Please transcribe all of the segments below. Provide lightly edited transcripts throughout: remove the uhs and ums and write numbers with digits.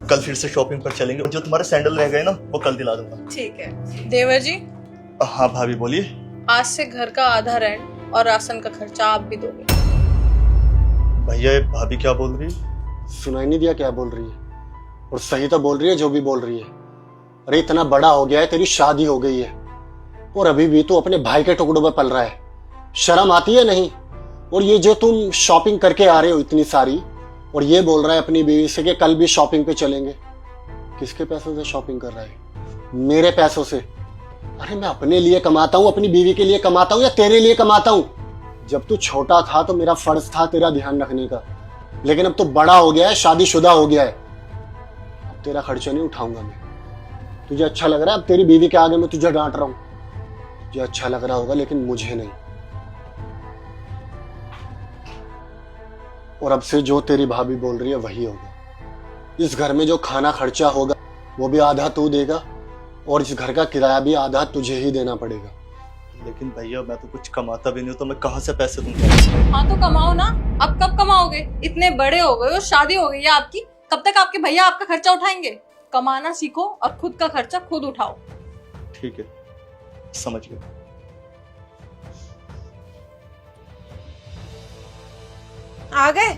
कल फिर से शॉपिंग पर चलेंगे और जो तुम्हारे सैंडल रह गए ना वो कल दिला दूंगा। ठीक है देवर जी, हाँ भाभी बोलिए। आज से घर का आधा रेंट और राशन का खर्चा आप भी दोगे। भैया ये भाभी क्या बोल रही? सुनाई नहीं दिया क्या बोल रही है? और सही तो बोल रही है जो भी बोल रही है। अरे इतना बड़ा हो गया है, तेरी शादी हो गई है और अभी भी तू अपने भाई के टुकड़ों में पल रहा है। शर्म आती है नहीं? और ये जो तुम शॉपिंग करके आ रहे हो इतनी सारी, और ये बोल रहा है अपनी बीवी से कि कल भी शॉपिंग पे चलेंगे। किसके पैसों से शॉपिंग कर रहा है? मेरे पैसों से। अरे मैं अपने लिए कमाता हूँ, अपनी बीवी के लिए कमाता हूँ या तेरे लिए कमाता हूँ? जब तू छोटा था तो मेरा फर्ज था तेरा ध्यान रखने का, लेकिन अब तो बड़ा हो गया है, शादीशुदा हो गया है, अब तेरा खर्चा नहीं उठाऊंगा मैं। तुझे अच्छा लग रहा है अब तेरी बीवी के आगे मैं तुझे डांट रहा हूं? तुझे अच्छा लग रहा होगा लेकिन मुझे नहीं। और अब से जो तेरी भाभी बोल रही है वही होगा। इस घर में जो खाना खर्चा होगा वो भी आधा तू देगा और इस घर का किराया भी आधा तुझे ही देना पड़ेगा। लेकिन भैया मैं तो कुछ कमाता भी नहीं हूँ, तो मैं कहाँ से पैसे दूंगा? हाँ तो कमाओ ना, अब कब कमाओगे? इतने बड़े हो गए हो, शादी हो गई है आपकी, कब तक आपके भैया आपका खर्चा उठाएंगे? कमाना सीखो और खुद का खर्चा खुद उठाओ। ठीक है समझ गया। आ गए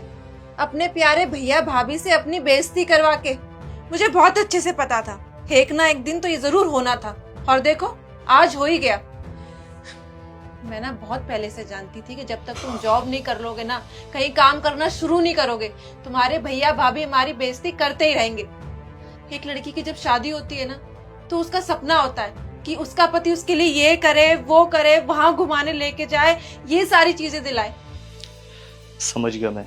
अपने प्यारे भैया भाभी से अपनी बेइज्जती करवा के। मुझे बहुत अच्छे से पता था एक ना एक दिन तो ये जरूर होना था, और देखो आज हो ही गया। मैं ना बहुत पहले से जानती थी कि जब तक तुम जॉब नहीं कर लोगे ना, कहीं काम करना शुरू नहीं करोगे, तुम्हारे भैया भाभी हमारी बेइज्जती करते ही रहेंगे। एक लड़की की जब शादी होती है ना तो उसका सपना होता है कि उसका पति उसके लिए ये करे वो करे, वहां घुमाने लेके जाए, ये सारी चीजें दिलाए। समझ गया मैं।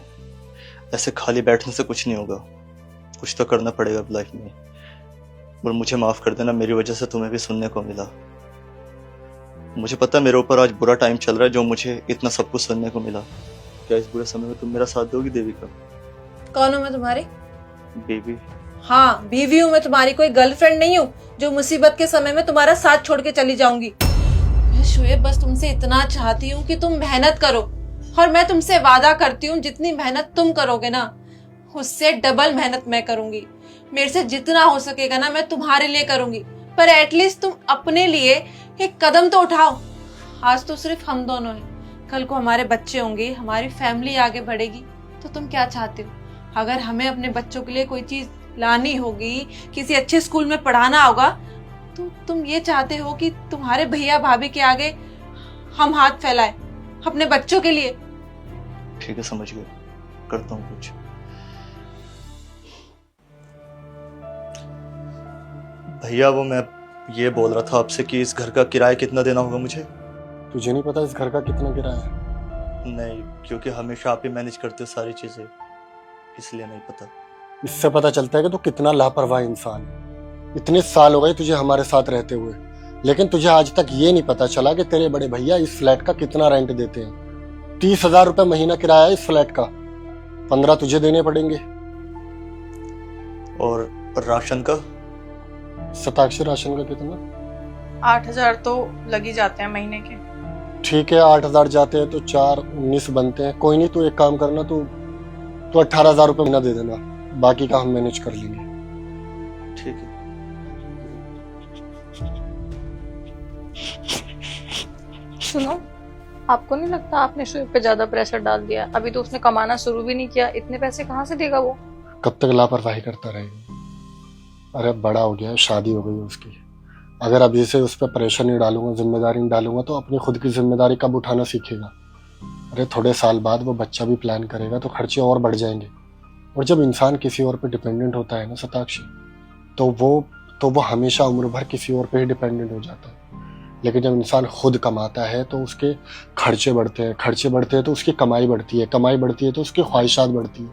ऐसे खाली बैठने से कुछ नहीं होगा, कुछ तो करना पड़ेगा लाइफ में। और मुझे माफ कर देना, मेरी वजह से तुम्हें भी सुनने को मिला। मुझे पता है मेरे ऊपर आज बुरा टाइम चल रहा है, जो मुझे इतना सब कुछ सुनने को मिला। क्या इस बुरे समय में तुम मेरा साथ दोगी देविका? कौन हूँ मैं तुम्हारी? बेबी। हाँ बीवी हूँ मैं तुम्हारी, कोई गर्लफ्रेंड नहीं हूँ जो मुसीबत के समय में तुम्हारा साथ छोड़ के चली जाऊंगी। मैं शोएब बस तुमसे इतना चाहती हूँ कि तुम मेहनत करो, और मैं तुमसे वादा करती हूँ जितनी मेहनत तुम करोगे ना उससे डबल मेहनत मैं करूंगी। मेरे से जितना हो सकेगा ना मैं तुम्हारे लिए करूंगी, पर एटलीस्ट तुम अपने लिए एक कदम तो उठाओ। आज तो सिर्फ हम दोनों हैं, कल को हमारे बच्चे होंगे, हमारी फैमिली आगे बढ़ेगी। तो तुम क्या चाहते हो? अगर हमें अपने बच्चों के लिए कोई चीज लानी होगी, किसी अच्छे स्कूल में पढ़ाना होगा, तो तुम ये चाहते हो कि तुम्हारे भैया भाभी के आगे हम हाथ फैलाएं अपने बच्चों के लिए? ठीक है समझ गया, करता हूँ कुछ। भैया वो मैं ये बोल रहा था आपसे कि इस घर का किराया कितना देना होगा मुझे? तुझे नहीं पता इस घर का कितना किराया है? नहीं, क्योंकि हमेशा आप ही मैनेज करते हो सारी चीजें, इसलिए नहीं पता। इससे पता चलता है कि तू कितना लापरवाह इंसान है। इतने साल हो गए तुझे हमारे साथ रहते हुए, लेकिन तुझे आज तक ये नहीं पता चला कि तेरे बड़े भैया इस फ्लैट का कितना रेंट देते हैं। 30,000 रुपए महीना किराया है इस फ्लैट का, 15 तुझे देने पड़ेंगे। और राशन का? शताक्षी राशन का कितना? 8,000 तो लग ही जाते हैं महीने के। ठीक है 8,000 जाते हैं तो 4 19 बनते हैं। कोई नहीं, तू एक काम करना, तू 18,000 रुपए महीना दे देना, बाकी का हम मैनेज कर लेंगे। ठीक है। सुनो, आपको नहीं लगता आपने शोएब पे ज्यादा प्रेशर डाल दिया? अभी तो उसने कमाना शुरू भी नहीं किया, इतने पैसे कहाँ से देगा वो? कब तक लापरवाही करता रहेगा? अरे बड़ा हो गया है, शादी हो गई है उसकी। अगर अभी से उस पर प्रेशर नहीं डालूंगा, जिम्मेदारी नहीं डालूंगा, तो अपनी खुद की जिम्मेदारी कब उठाना सीखेगा? अरे थोड़े साल बाद वो बच्चा भी प्लान करेगा तो खर्चे और बढ़ जाएंगे। और जब इंसान किसी और पे डिपेंडेंट होता है ना शताक्षी, तो वो हमेशा उम्र भर किसी और पे ही डिपेंडेंट हो जाता है। लेकिन जब इंसान खुद कमाता है तो उसके खर्चे बढ़ते हैं, खर्चे बढ़ते हैं तो उसकी कमाई बढ़ती है, कमाई बढ़ती है तो उसकी ख्वाहिशात बढ़ती है,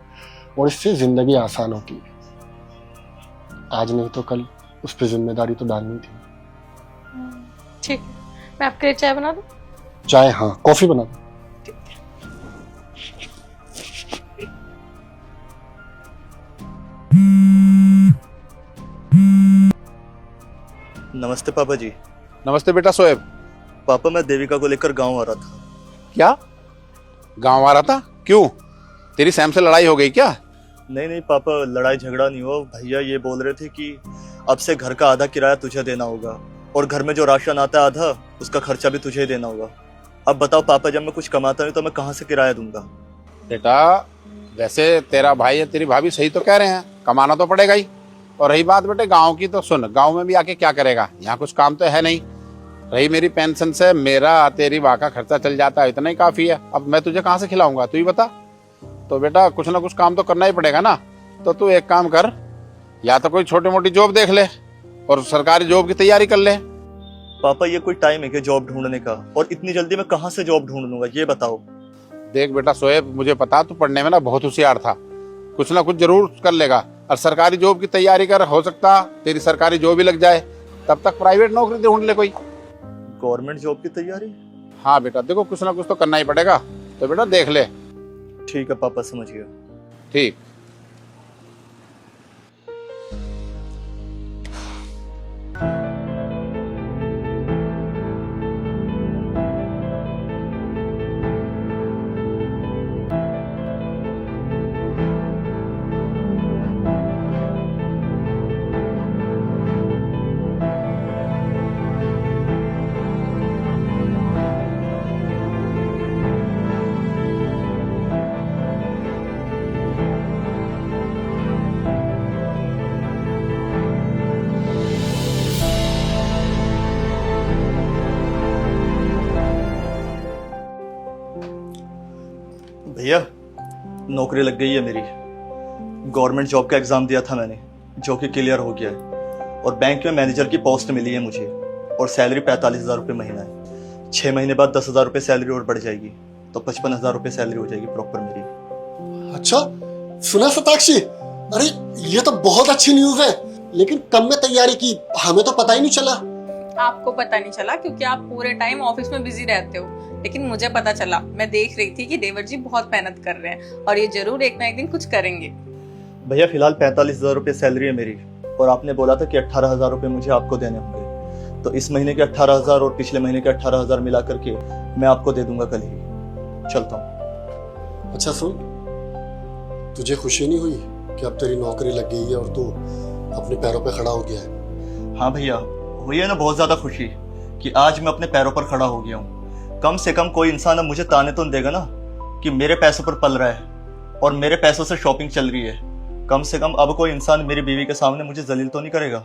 और इससे जिंदगी आसान होती है। आज नहीं तो कल उस पर जिम्मेदारी तो डालनी थी। ठीक है, मैं आपके लिए चाय बना दूं? चाय? हाँ, कॉफी बना दो। नमस्ते पापा जी। नमस्ते बेटा शोएब। पापा मैं देविका को लेकर गांव आ रहा था। क्या गांव आ रहा था? क्यों, तेरी सैम से लड़ाई हो गई क्या? नहीं नहीं पापा, लड़ाई झगड़ा नहीं हुआ। भैया ये बोल रहे थे कि अब से घर का आधा किराया तुझे देना होगा और घर में जो राशन आता है आधा, उसका खर्चा भी तुझे ही देना होगा। अब बताओ पापा, जब मैं कुछ कमाता नहीं तो मैं कहाँ से किराया दूंगा? बेटा वैसे तेरा भाई या तेरी भाभी सही तो कह रहे हैं, कमाना तो पड़ेगा ही। और रही बात बेटे गांव की, तो सुन, गांव में भी आके क्या करेगा, यहाँ कुछ काम तो है नहीं। रही मेरी पेंशन से मेरा तेरी माँ का खर्चा चल जाता है, इतना ही काफी है। अब मैं तुझे कहाँ से खिलाऊंगा, तू ही बता। तो बेटा कुछ ना कुछ काम तो करना ही पड़ेगा ना। तो तू एक काम कर, या तो कोई छोटी मोटी जॉब देख ले और सरकारी जॉब की तैयारी कर ले। पापा ये कोई टाइम है कि जॉब ढूंढने का? और इतनी जल्दी मैं कहाँ से जॉब ढूंढ लूंगा, ये बताओ। देख बेटा शोएब, मुझे पता तू पढ़ने में ना बहुत होशियार था, कुछ ना कुछ जरूर कर लेगा। और सरकारी जॉब की तैयारी कर, हो सकता तेरी सरकारी जॉब ही लग जाए, तब तक प्राइवेट नौकरी ढूंढ ले कोई। गवर्नमेंट जॉब की तैयारी? हाँ बेटा देखो, कुछ ना कुछ तो करना ही पड़ेगा, तो बेटा देख ले। ठीक है पापा, समझ गया। ठीक। भैया नौकरी लग गई है मेरी। गवर्नमेंट जॉब का एग्जाम दिया था मैंने, जो कि क्लियर हो गया है। और बैंक में मैनेजर की पोस्ट मिली है मुझे, और सैलरी 45,000 रुपये महीना है। 6 महीने बाद 10,000 रुपये सैलरी और बढ़ जाएगी, तो 55,000 रुपये सैलरी हो जाएगी प्रॉपर मेरी। अच्छा सुना सताक्षी, अरे ये तो बहुत अच्छी न्यूज है, लेकिन कब में तैयारी की, हमें तो पता ही नहीं चला। आपको पता नहीं चला क्योंकि आप पूरे टाइम ऑफिस में बिजी रहते हो, लेकिन मुझे पता चला। मैं देख रही थी कि देवर जी बहुत मेहनत कर रहे हैं और ये जरूर एक ना एक दिन कुछ करेंगे। भैया फिलहाल 45,000 रुपये सैलरी है मेरी, और आपने बोला था कि 18,000 रुपये मुझे आपको देने होंगे। तो इस महीने के 18,000 और पिछले महीने के 18,000 मिला करके मैं आपको दे दूंगा कल ही। चलता हूँ। अच्छा सुन, तुझे खुशी नहीं हुई कि अब तेरी नौकरी लग गई है और तू अपने पैरों पे खड़ा हो गया है? हाँ भैया, हुई है ना बहुत ज्यादा खुशी कि आज मैं अपने पैरों पर खड़ा हो गया हूँ। कम से कम कोई इंसान अब मुझे ताने तो नहीं देगा ना कि मेरे पैसों पर पल रहा है और मेरे पैसों से शॉपिंग चल रही है। कम से कम अब कोई इंसान मेरी बीवी के सामने मुझे जलील तो नहीं करेगा।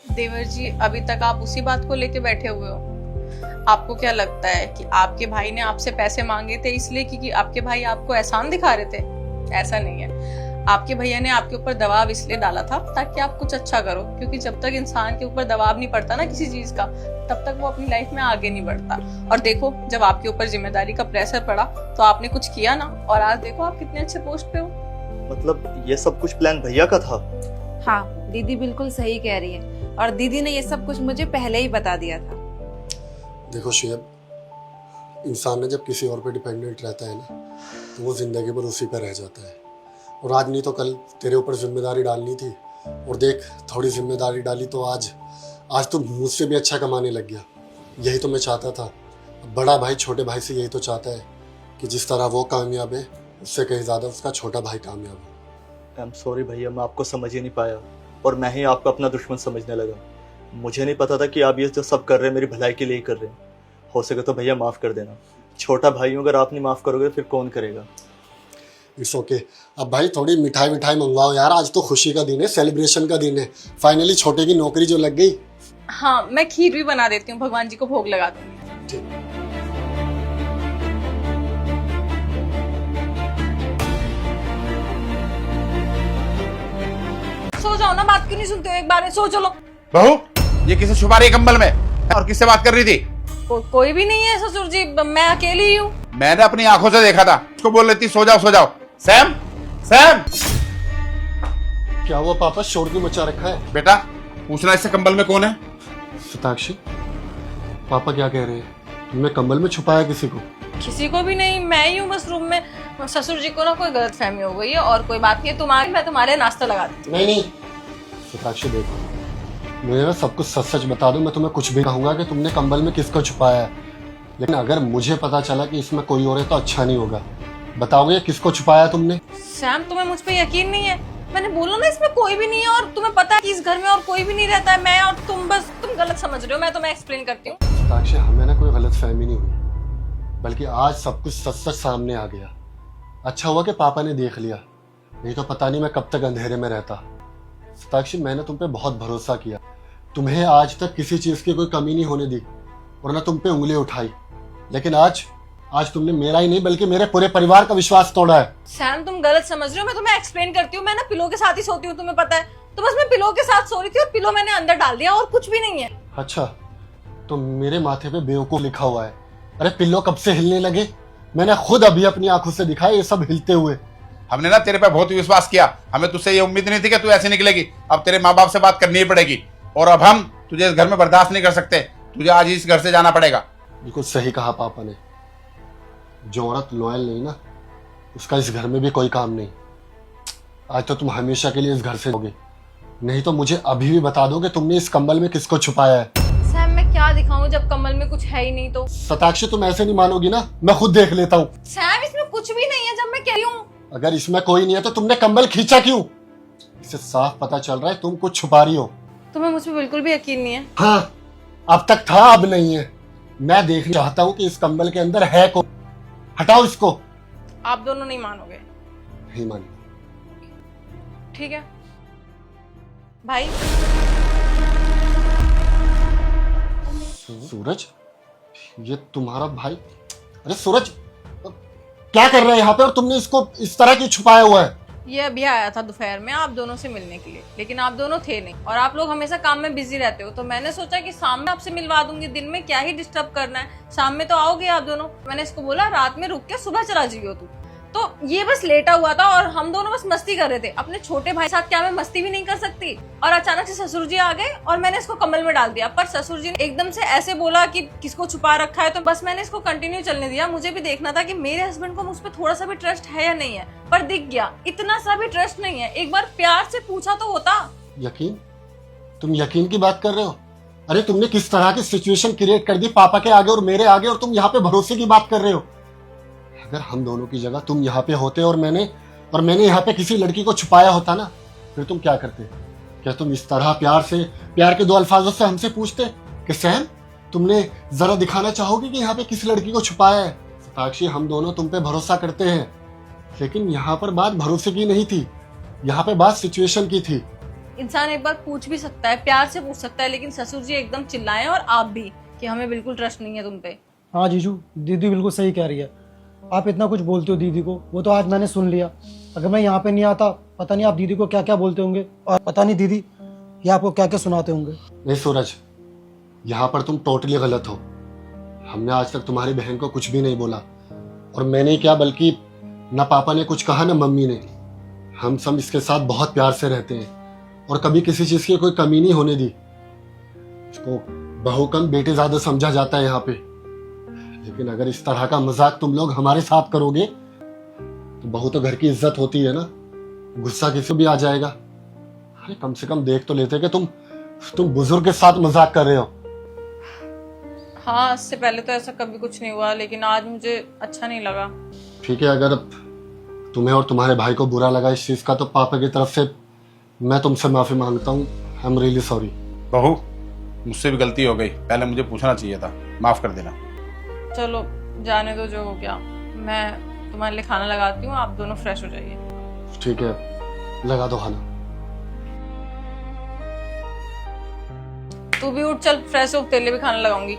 देवर जी अभी तक आप उसी बात को लेके बैठे हुए हो। आपको क्या लगता है कि आपके भाई ने आपसे पैसे मांगे थे इसलिए क्योंकि आपके भाई आपको एहसान दिखा रहे थे? ऐसा नहीं है। आपके भैया ने आपके ऊपर दबाव इसलिए डाला था ताकि आप कुछ अच्छा करो, क्योंकि जब तक इंसान के ऊपर दबाव नहीं पड़ता ना किसी चीज का, तब तक वो अपनी लाइफ में आगे नहीं बढ़ता। और देखो जब आपके ऊपर जिम्मेदारी का प्रेशर पड़ा तो आपने कुछ किया ना, और आज देखो आप कितने अच्छे पोस्ट पे हो। मतलब ये सब कुछ प्लान भैया का था? हाँ दीदी बिल्कुल सही कह रही है, और दीदी ने ये सब कुछ मुझे पहले ही बता दिया था। देखो शुएब, इंसान ने जब किसी और पे डिपेंडेंट रहता है ना, तो वो जिंदगी भर उसी पे रह जाता है। और आज नहीं तो कल तेरे ऊपर जिम्मेदारी डालनी थी, और देख थोड़ी जिम्मेदारी डाली तो आज तो मुझसे भी अच्छा कमाने लग गया। यही तो मैं चाहता था। बड़ा भाई छोटे भाई से यही तो चाहता है कि जिस तरह वो कामयाब है, उससे कहीं ज़्यादा उसका छोटा भाई कामयाब है। आई एम सॉरी भैया, मैं आपको समझ ही नहीं पाया और मैं ही आपको अपना दुश्मन समझने लगा। मुझे नहीं पता था कि आप ये जो सब कर रहे हैं मेरी भलाई के लिए ही कर रहे हैं। हो सके तो भैया माफ़ कर देना। छोटा भाई हूँ, अगर आप नहीं माफ़ करोगे फिर कौन करेगा? It's okay. अब भाई थोड़ी मिठाई मंगवाओ यार, आज तो खुशी का दिन है, सेलिब्रेशन का दिन है। फाइनली छोटे की नौकरी जो लग गई। हाँ मैं खीर भी बना देती हूँ, भगवान जी को भोग लगा दूंगी। ठीक। सो जाओ ना, बात क्यों नहीं सुनते हो? एक बार में सो चलो। बहू ये किसे छुपा रही है कंबल में, और किससे बात कर रही थी? कोई भी नहीं है ससुर जी, मैं अकेली ही हूँ। मैंने अपनी आंखों से देखा था, उसको बोल रही थी सो जाओ सो जाओ। सैम सैम, क्या हुआ पापा, शोर क्यों मचा रखा है? बेटा पूछना इससे कंबल में कौन है? सताक्षी, पापा क्या कह रहे हैं? तुमने कंबल में छुपाया किसी को? किसी को भी नहीं, मैं ही हूँ बस रूम में। ससुर जी को ना कोई गलत फहमी हो गई है, और कोई बात नहीं है। मैं तुम्हारे नाश्ता लगा देती हूँ। नहीं सताक्षी देखो, मुझे ना सब कुछ सच सच बता दो। मैं तुम्हें कुछ भी कहूंगा कि तुमने कंबल में किसको छुपाया है, लेकिन अगर मुझे पता चला कि इसमें कोई और है तो अच्छा नहीं होगा। बताओगे किसको छुपाया तुमने? सैम, तुम्हें मुझ पे यकीन नहीं है? मैंने बोला ना इसमें कोई भी नहीं है, और तुम्हें पता है कि इस घर में और कोई भी नहीं रहता है, मैं और तुम। बस तुम गलत समझ रहे हो, मैं तुम्हें एक्सप्लेन करती हूँ। साक्षी, हमें ना कोई गलत फहमी नहीं हुई, बल्कि आज सब कुछ सच सच सामने आ गया। अच्छा हुआ कि पापा ने देख लिया, नहीं तो पता नहीं मैं कब तक अंधेरे में रहता। साक्षी, मैंने तुम पे बहुत भरोसा किया, तुम्हें आज तक किसी चीज की कोई कमी नहीं होने दी और ना तुम पे उंगली उठाई, लेकिन आज तुमने मेरा ही नहीं बल्कि मेरे पूरे परिवार का विश्वास तोड़ा है। सैम, तुम गलत समझ रहे हो, मैं तुम्हें एक्सप्लेन करती हूँ। मैं ना पिलो के साथ ही सोती हूँ, तुम्हें पता है। तो बस मैं पिलो के साथ सो रही थी और पिलो मैंने अंदर डाल दिया, और कुछ भी नहीं है। अच्छा, तो मेरे माथे पे बेवकूफ लिखा हुआ है। अरे पिल्लो कब से हिलने लगे? मैंने खुद अभी अपनी आंखों से दिखा ये सब हिलते हुए। हमने ना तेरे पे बहुत विश्वास किया, हमें तुझसे ये उम्मीद नहीं थी कि तू ऐसे निकलेगी। अब तेरे माँ बाप से बात करनी ही पड़ेगी, और अब हम तुझे इस घर में बर्दाश्त नहीं कर सकते। तुझे आज इस घर से जाना पड़ेगा। बिल्कुल सही कहा पापा ने, जो औरत लॉयल नहीं ना, उसका इस घर में भी कोई काम नहीं। आज तो तुम हमेशा के लिए इस घर से होगे, नहीं तो मुझे अभी भी बता दो कि तुमने इस कंबल में किसको छुपाया है। सैम, मैं क्या दिखाऊं जब कमल में कुछ है ही नहीं तो? सताक्षी, तुम ऐसे नहीं मानोगी ना, मैं खुद देख लेता हूँ। सैम, इसमें कुछ भी नहीं है जब मैं कह रही हूँ। अगर इसमें कोई नहीं है तो तुमने कंबल खींचा क्यों? इससे साफ पता चल रहा है तुम कुछ छुपा रही हो। तुम्हें मुझ पर बिल्कुल भी यकीन नहीं है? हाँ, अब तक था, अब नहीं है। मैं देखना चाहता हूँ कि इस कंबल के अंदर है कौन। हटाओ इसको। आप दोनों नहीं मानोगे? नहीं मान। ठीक है भाई। सूरज, ये तुम्हारा भाई? अरे सूरज, क्या कर रहा है यहाँ पे, और तुमने इसको इस तरह क्यों छुपाया हुआ है? ये अभी आया था दोपहर में आप दोनों से मिलने के लिए, लेकिन आप दोनों थे नहीं, और आप लोग हमेशा काम में बिजी रहते हो, तो मैंने सोचा कि शाम में आपसे मिलवा दूंगी। दिन में क्या ही डिस्टर्ब करना है, शाम में तो आओगे आप दोनों। मैंने इसको बोला रात में रुक के सुबह चला जाइयो तू। तो ये बस लेटा हुआ था और हम दोनों बस मस्ती कर रहे थे। अपने छोटे भाई साथ क्या मैं मस्ती भी नहीं कर सकती? और अचानक से ससुर जी आ गए और मैंने इसको कमल में डाल दिया। पर ससुर जी ने एकदम से ऐसे बोला कि किसको छुपा रखा है, तो बस मैंने इसको कंटिन्यू चलने दिया। मुझे भी देखना था कि मेरे हस्बैंड को मुझ पर थोड़ा सा भी ट्रस्ट है या नहीं है, पर दिख गया इतना सा भी ट्रस्ट नहीं है। एक बार प्यार से पूछा तो होता। यकीन? तुम यकीन की बात कर रहे हो? अरे तुमने किस तरह की सिचुएशन क्रिएट कर दी पापा के आगे और मेरे आगे, और तुम यहाँ पे भरोसे की बात कर रहे हो। अगर हम दोनों की जगह तुम यहाँ पे होते और मैंने यहाँ पे किसी लड़की को छुपाया होता ना, फिर तुम क्या करते? क्या तुम इस तरह प्यार के दो अल्फाजों से हमसे पूछते कि सैम, तुमने जरा दिखाना चाहोगे कि यहाँ पे किस लड़की को छुपाया है? साक्षी, हम दोनों तुम पे भरोसा करते हैं, लेकिन यहाँ पर बात भरोसे की नहीं थी, यहाँ पे बात सिचुएशन की थी। इंसान एक बार पूछ भी सकता है, प्यार से पूछ सकता है, लेकिन ससुर जी एकदम चिल्लाए और आप भी कि हमें बिल्कुल ट्रस्ट नहीं है तुम पे। हाँ जीजू, दीदी बिल्कुल सही कह रही है। आप इतना कुछ बोलते हो दीदी को, वो तो आज मैंने सुन लिया। अगर मैं यहाँ पे नहीं आता, पता नहीं आप दीदी को क्या क्या बोलते होंगे, और पता नहीं दीदी ये आपको क्या क्या सुनाते होंगे। नहीं सूरज, यहाँ पर तुम टोटली गलत हो। हमने आज तक तुम्हारी बहन को कुछ भी नहीं बोला, और मैंने क्या, बल्कि न पापा ने कुछ कहा न मम्मी ने। हम सब इसके साथ बहुत प्यार से रहते हैं और कभी किसी चीज की कोई कमी नहीं होने दी। इसको बहू कम बेटे ज्यादा समझा जाता है यहाँ पे, लेकिन अगर इस तरह का मजाक तुम लोग हमारे साथ करोगे तो बहू तो घर की इज्जत होती है ना, गुस्सा किसी भी आ जाएगा। अरे कम से कम देख तो लेते कि तुम बुजुर्ग के साथ मजाक कर रहे हो। हाँ, इससे पहले तो ऐसा कभी कुछ नहीं हुआ, लेकिन आज मुझे अच्छा नहीं लगा। ठीक है, अगर तुम्हें और तुम्हारे भाई को बुरा लगा इस चीज का, तो पापा की तरफ से मैं तुमसे माफी मांगता हूँ। I am really sorry. बहू, मुझसे भी गलती हो गई, पहले मुझे पूछना चाहिए था, माफ कर देना। चलो जाने दो, जो हो गया। मैं तुम्हारे लिए खाना लगाती हूँ, आप दोनों फ्रेश हो जाइए। ठीक है, लगा दो खाना। तू भी उठ, चल फ्रेश हो, तेरे लिए भी खाना लगाऊंगी।